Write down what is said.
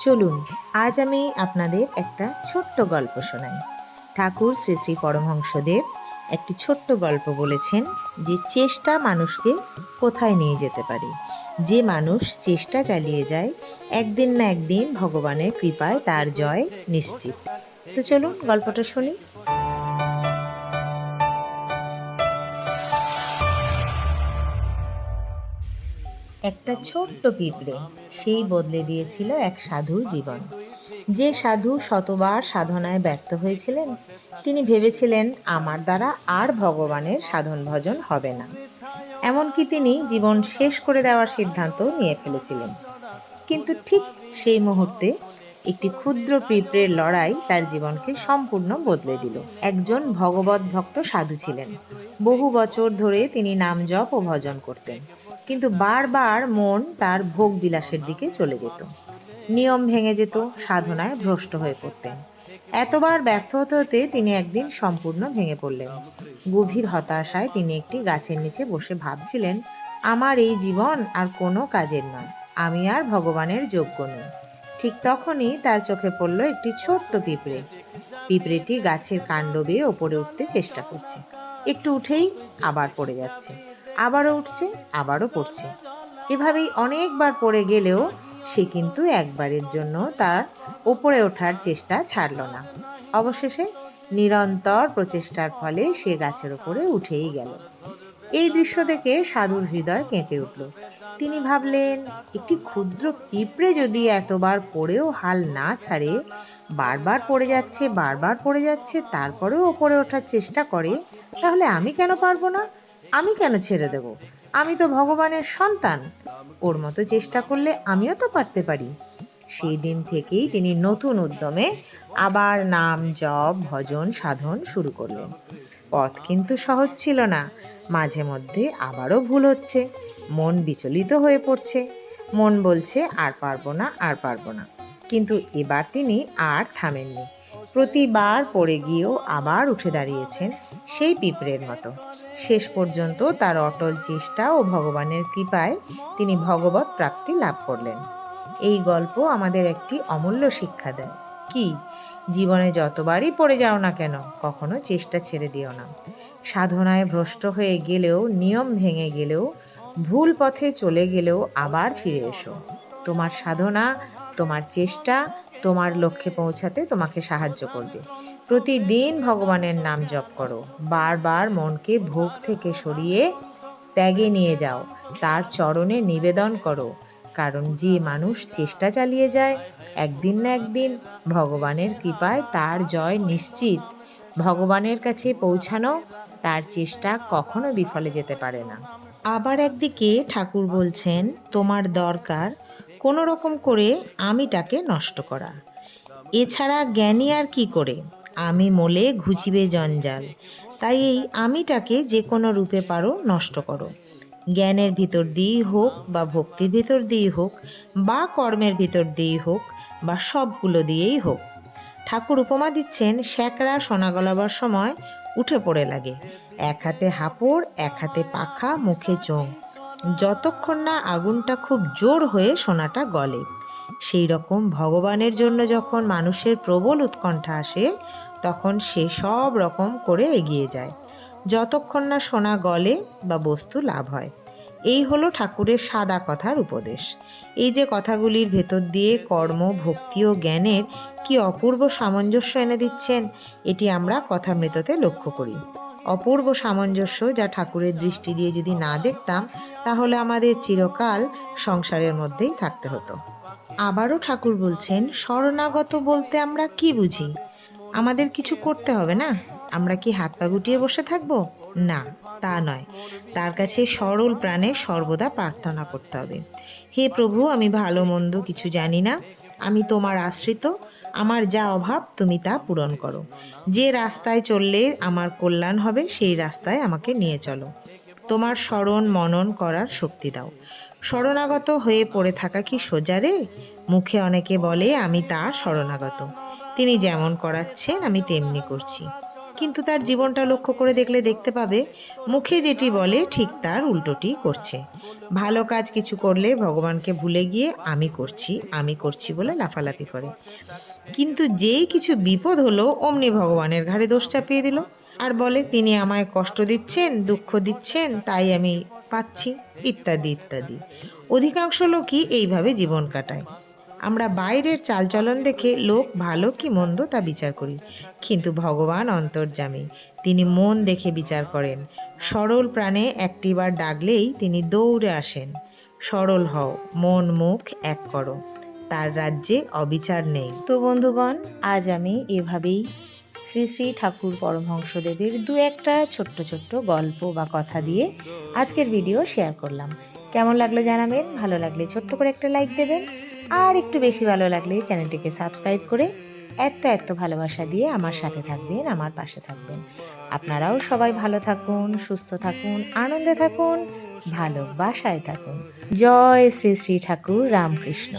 চলুন, আজ আমি আপনাদের একটা ছোট্ট গল্প শোনাই। ঠাকুর শ্রী শ্রী পরমহংসদেব একটি ছোট্ট গল্প বলেছেন যে চেষ্টা মানুষকে কোথায় নিয়ে যেতে পারে। যে মানুষ চেষ্টা চালিয়ে যায়, একদিন না একদিন ভগবানের কৃপায় তার জয় নিশ্চিত। তো চলুন গল্পটা শুনি। একটা ছোট্ট পিঁপড়ে, সেই বদলে দিয়েছিল এক সাধুর জীবন। যে সাধু শতবার সাধনায় ব্যর্থ হয়েছিলেন, তিনি ভেবেছিলেন আমার দ্বারা আর ভগবানের সাধন ভজন হবে না। এমনকি তিনি জীবন শেষ করে দেওয়ার সিদ্ধান্ত নিয়ে ফেলেছিলেন। কিন্তু ঠিক সেই মুহূর্তে একটি ক্ষুদ্র পিঁপড়ের লড়াই তার জীবনকে সম্পূর্ণ বদলে দিল। একজন ভগবত ভক্ত সাধু ছিলেন। বহু বছর ধরে তিনি নাম জপ ও ভজন করতেন, কিন্তু বারবার মন তার ভোগ বিলাসের দিকে চলে যেত। নিয়ম ভেঙে যেত, সাধনায় ভ্রষ্ট হয়ে পড়তেন। এতবার ব্যর্থ হতে হতে তিনি একদিন সম্পূর্ণ ভেঙে পড়লেন। গভীর হতাশায় তিনি একটি গাছের নিচে বসে ভাবছিলেন, আমার এই জীবন আর কোনো কাজের নয়, আমি আর ভগবানের যোগ্য নই। ঠিক তখনই তার চোখে পড়ল একটি ছোট্ট পিঁপড়ে। পিঁপড়েটি গাছের কাণ্ড বেয়ে ওপরে উঠতে চেষ্টা করছে। একটু উঠেই আবার পড়ে যাচ্ছে, আবারও উঠছে, আবারও পড়ছে। এভাবেই অনেকবার পড়ে গেলেও সে কিন্তু একবারের জন্য তার ওপরে ওঠার চেষ্টা ছাড়ল না। অবশেষে নিরন্তর প্রচেষ্টার ফলে সে গাছের ওপরে উঠেই গেল। এই দৃশ্য দেখে সাধুর হৃদয় কেঁপে উঠল। তিনি ভাবলেন, একটি ক্ষুদ্র পিঁপড়ে যদি এতবার পড়েও হাল না ছাড়ে, বারবার পড়ে যাচ্ছে, বারবার পড়ে যাচ্ছে, তারপরেও ওপরে ওঠার চেষ্টা করে, তাহলে আমি কেন পারবো না? আমি কেন ছেড়ে দেব? আমি তো ভগবানের সন্তান। ওর মতো চেষ্টা করলে আমিও তো পারতে পারি। সেই দিন থেকেই তিনি নতুন উদ্যমে আবার নাম জপ ভজন সাধন শুরু করলেন। পথ কিন্তু সহজ ছিল না। মাঝে মধ্যে আবারও ভুল হচ্ছে, মন বিচলিত হয়ে পড়ছে, মন বলছে আর পারবো না, আর পারবো না। কিন্তু এবার তিনি আর থামেননি। প্রতিবার পড়ে গিয়েও আবার উঠে দাঁড়িয়েছেন, সেই পিঁপড়ের মতো। শেষ পর্যন্ত তার অটল চেষ্টা ও ভগবানের কৃপায় তিনি ভগবত প্রাপ্তি লাভ করলেন। এই গল্প আমাদের একটি অমূল্য শিক্ষা দেয়। কি? জীবনে যতবারই পড়ে যাও না কেন, কখনো চেষ্টা ছেড়ে দিও না। সাধনায় ভ্রষ্ট হয়ে গেলেও, নিয়ম ভেঙে গেলেও, ভুল পথে চলে গেলেও আবার ফিরে এসো। তোমার সাধনা, তোমার চেষ্টা তোমার লক্ষ্যে পৌঁছাতে তোমাকে সাহায্য করবে। প্রতিদিন ভগবানের নাম জপ করো। বারবার মনকে ভোগ থেকে সরিয়ে ত্যাগে নিয়ে যাও, তার চরণে নিবেদন করো। কারণ যে মানুষ চেষ্টা চালিয়ে যায়, একদিন না একদিন ভগবানের কৃপায় তার জয় নিশ্চিত। ভগবানের কাছে পৌঁছানো, তার চেষ্টা কখনো বিফলে যেতে পারে না। আবার একদিকে ঠাকুর বলছেন, তোমার দরকার কোনো রকম করে আমিটাকে নষ্ট করা। এছাড়া জ্ঞানী আর কি করে? আমি মোলে ঘুচিবে জঞ্জাল। তাই এই আমিটাকে যে কোনো রূপে পারো নষ্ট করো। জ্ঞানের ভিতর দিয়েই হোক, বা ভক্তির ভিতর দিয়েই হোক, বা কর্মের ভিতর দিয়েই হোক, বা সবগুলো দিয়েই হোক। ঠাকুর উপমা দিচ্ছেন, শ্যাকরা সোনা গলাবার সময় উঠে পড়ে লাগে। এক হাতে হাঁপড়, এক হাতে পাখা, মুখে চোং। যতক্ষণ না আগুনটা খুব জোর হয়ে সোনাটা গলে। সেই রকম ভগবানের জন্য যখন মানুষের প্রবল উৎকণ্ঠা আসে, তখন সে সব রকম করে এগিয়ে যায়, যতক্ষণ না সোনা গলে বা বস্তু লাভ হয়। এই হলো ঠাকুরের সাদা কথার উপদেশ। এই যে কথাগুলির ভেতর দিয়ে কর্ম, ভক্তি ও জ্ঞানের কি অপূর্ব সামঞ্জস্য এনে দিচ্ছেন, এটি আমরা কথামৃততে লক্ষ্য করি। অপূর্ব সামঞ্জস্য, যা ঠাকুরের দৃষ্টি দিয়ে যদি না দেখতাম, তাহলে আমাদের চিরকাল সংসারের মধ্যেই থাকতে হতো। আবারও ঠাকুর বলছেন, শরণাগত বলতে আমরা কি বুঝি? আমাদের কিছু করতে হবে না? আমরা কি হাত পা গুটিয়ে বসে থাকবো? না, তা নয়। তার কাছে সরল প্রাণে সর্বদা প্রার্থনা করতে হবে। হে প্রভু, আমি ভালো মন্দ কিছু জানি না, আমি তোমার আশ্রিত। আমার যা অভাব তুমি তা পূরণ করো। যে রাস্তায় চললে আমার কল্যাণ হবে, সেই রাস্তায় আমাকে নিয়ে চলো। তোমার স্মরণ মনন করার শক্তি দাও। শরণাগত হয়ে পড়ে থাকা কি সোজা রে? মুখে অনেকে বলে আমি তার শরণাগত, তিনি যেমন করাচ্ছেন আমি তেমনি করছি, কিন্তু তার জীবনটা লক্ষ্য করে দেখলে দেখতে পাবে মুখে যেটি বলে ঠিক তার উল্টোটি করছে। ভালো কাজ কিছু করলে ভগবানকে ভুলে গিয়ে আমি করছি বলে লাফালাফি করে, কিন্তু যেই কিছু বিপদ হলো অমনি ভগবানের ঘাড়ে দোষ চাপিয়ে দিল আর বলে তিনি আমায় কষ্ট দিচ্ছেন, দুঃখ দিচ্ছেন, তাই আমি পাচ্ছি, ইত্যাদি ইত্যাদি। অধিকাংশ লোকই এইভাবে জীবন কাটায়। আমরা বাইরের চালচলন দেখে লোক ভালো কি মন্দ তা বিচার করি, কিন্তু ভগবান অন্তর্যামী, তিনি মন দেখে বিচার করেন। সরল প্রাণে একটিবার ডাকলেই তিনি দৌড়ে আসেন। সরল হও, মন মুখ এক করো, তার রাজ্যে অবিচার নেই। তো বন্ধুগণ, আজ আমি এভাবেই শ্রী শ্রী ঠাকুর পরমহংসদেবের দু একটা ছোট্ট ছোট্ট গল্প বা কথা দিয়ে আজকের ভিডিও শেয়ার করলাম। কেমন লাগলো জানাবেন, ভালো লাগলে ছোট্ট করে একটা লাইক দেবেন, আর একটু বেশি ভালো লাগলে চ্যানেলটিকে সাবস্ক্রাইব করে এত ভালোবাসা দিয়ে আমার সাথে থাকবেন, আমার পাশে থাকবেন। আপনারাও সবাই ভালো থাকুন, সুস্থ থাকুন, আনন্দে থাকুন, ভালোবাসায় থাকুন। জয় শ্রী শ্রী ঠাকুর রামকৃষ্ণ।